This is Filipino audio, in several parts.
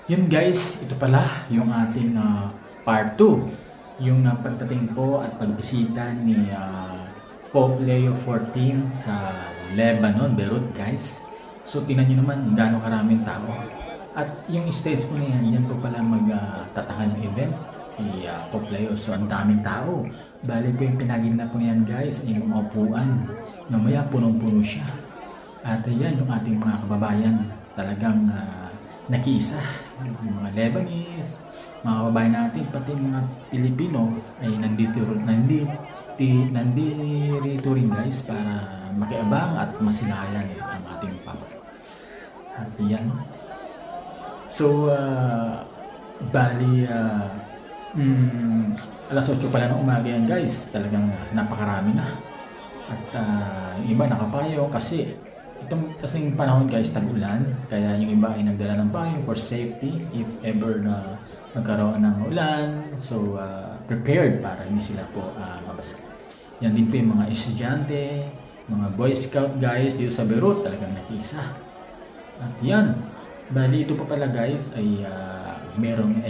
Yun guys, ito pala yung ating part 2. Yung pagdating po at pagbisita ni Pope Leo XIV sa Lebanon, Beirut guys. So tingnan nyo naman gaano karaming tao. At yung stage po na yan po pala magtatakal ng event si Pope Leo. So ang daming tao. Bali po yung pinagina po yan guys ay yung mga upuan. Mamaya punong-puno siya. At yan yung ating mga kababayan talagang nakiisa. Yung mga Lebanese, mga kababayan natin, pati mga Pilipino ay nandito rin guys para makiabang at masilayan ang ating Papa. At yan. So, bali, alas 8 pala ng umaga yan guys. Talagang napakarami na. At yung iba nakapayong kasi itong kasing panahon guys, tag-ulan, kaya yung iba ay nagdala ng payong for safety if ever na magkaroon ng ulan. So, prepared para hindi sila po mabasa. Yan din po yung mga estudyante, mga Boy Scout guys dito sa Beirut, talagang nakisa. At yan, bali ito pa pala guys ay merong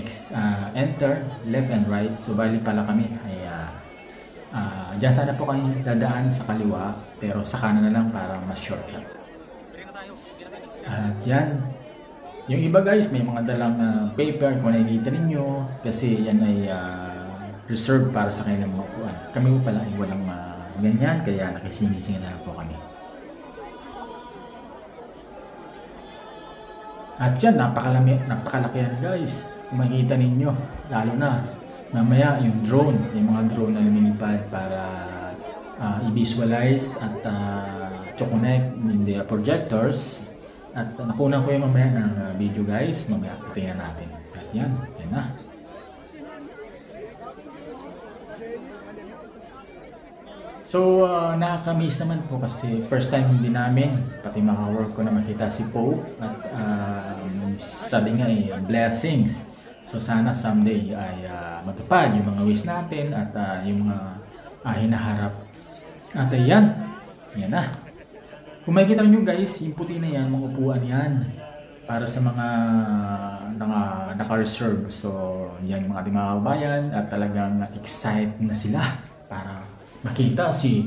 enter, left and right. So, bali pala kami ay dyan sana po kayo dadaan sa kaliwa, pero sa kanan na lang para mas shortcut. At yan, yung iba guys may mga dalang paper kung nakikita ninyo kasi yan ay reserved para sa kanilang mga upuan. Kami po pala ay walang ganyan kaya nakisingin-singin na lang po kami. At yan, napakalaki yan guys. Kung makikita ninyo, lalo na mamaya yung drone, yung mga drone na lumilipad para i-visualize at to connect with the projectors. At nakunan ko yung mamaya ng video guys, mamaya tingnan natin. At yan na. So nakaka-miss naman po kasi first time din namin, pati mga work ko na makita si Pope at sabi nga ay blessings. So sana someday ay matupad yung mga wish natin at yung mga hinaharap. At yan na. Kung makikita nyo guys, yung puti na yan, mga upuan yan para sa mga naka-reserve. So yan yung mga ating mga kababayan at talagang excited na sila para makita si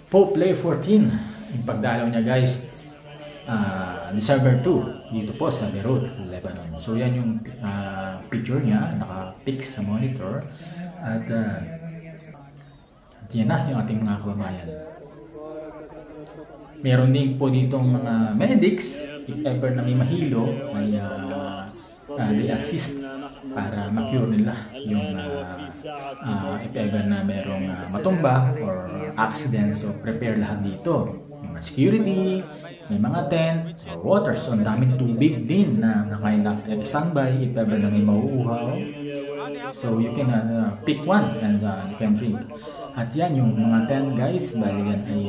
Pope Leo XIV. Yung pagdalaw niya guys, December 2 dito po sa Beirut, Lebanon. So yan yung picture niya, naka-fix sa monitor. At yan na yung ating mga kababayan. Meron din po ditong mga medics, if ever na may mahilo, ay they assist para ma-cure nila yung if ever na merong matumba or accident. So prepare lahat dito. May security, may mga tent, water. So ang daming tubig din na naka-standby if ever na may mauuhaw. So you can pick one and you can drink. At yan yung mga tent guys, bali yan ay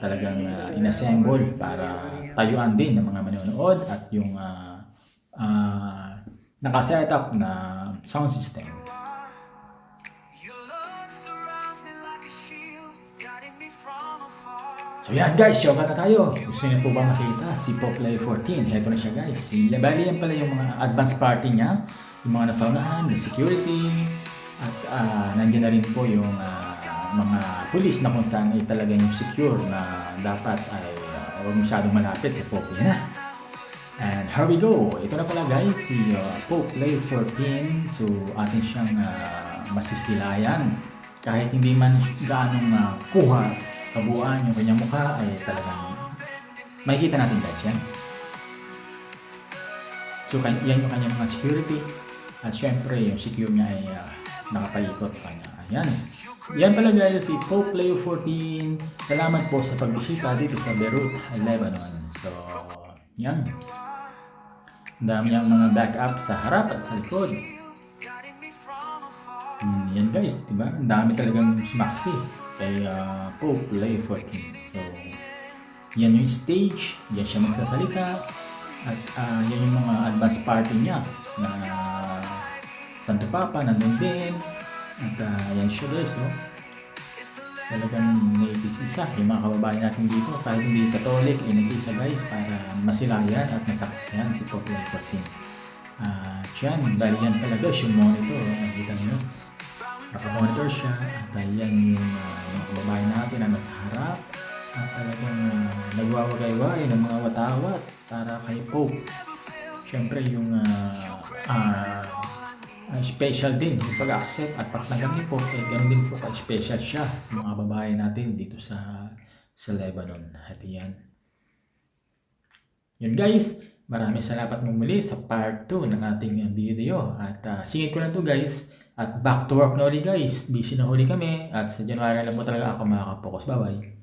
talagang inassemble para tayuan din ng mga manonood at yung naka-set up na sound system. So yan guys, showcase na tayo. Gusto niyo po ba makita si Pope Leo XIV? Heto na siya guys. Bali yan pala yung mga advance party niya, yung mga nasaunahan, the security, at nandiyan na rin po yung mga pulis na kung saan ay talaga yung secure na dapat ay huwag masyadong malapit sa Pope niya. And here we go. Ito na pala guys, si Pope Leo XIV. So atin siyang masisilayan. Kahit hindi man gaanong kuha kabuuan yung kanyang mukha ay talagang makikita natin guys yan. So yan yung kanyang mga security. At syempre yung secure niya ay nakapaikot sa kanya. Ayan. Yan pala guys si Pope Leo XIV. Salamat po sa pagbisita dito sa Beirut, Lebanon. So yan. Ang dami niyang mga backup sa harap at sa likod. Yan guys, diba? Ang dami talagang sumaksi kay Pope Leo XIV. So yan yung stage, yan siya magsasalita. At yan yung mga advance party niya na Santo Papa nandun din. At yan siya guys, no? Talagang naisisa yung mga kababayan natin dito, kahit hindi Catholic, inagisa guys para masilayan at masaksihan si Pope Leo XIV. Yan, dahil yan talaga yung monitor. Nakita nyo. Naka-monitor siya. At yan yung mga kababayan natin na nasa harap. At talagang nagwawagay-way ng mga watawat para kay Pope. Siyempre yung special din yung pag-accept at pagtanggap ni Pope. Ganoon din po ka-special siya sa mga kababayan natin dito sa Lebanon. At yan. Yun guys. Maraming salamat muli sa part 2 ng ating video. At singit ko na to guys. At back to work na ulit guys. Busy na huli kami. At sa January lang po talaga ako makakapokus. Bye bye.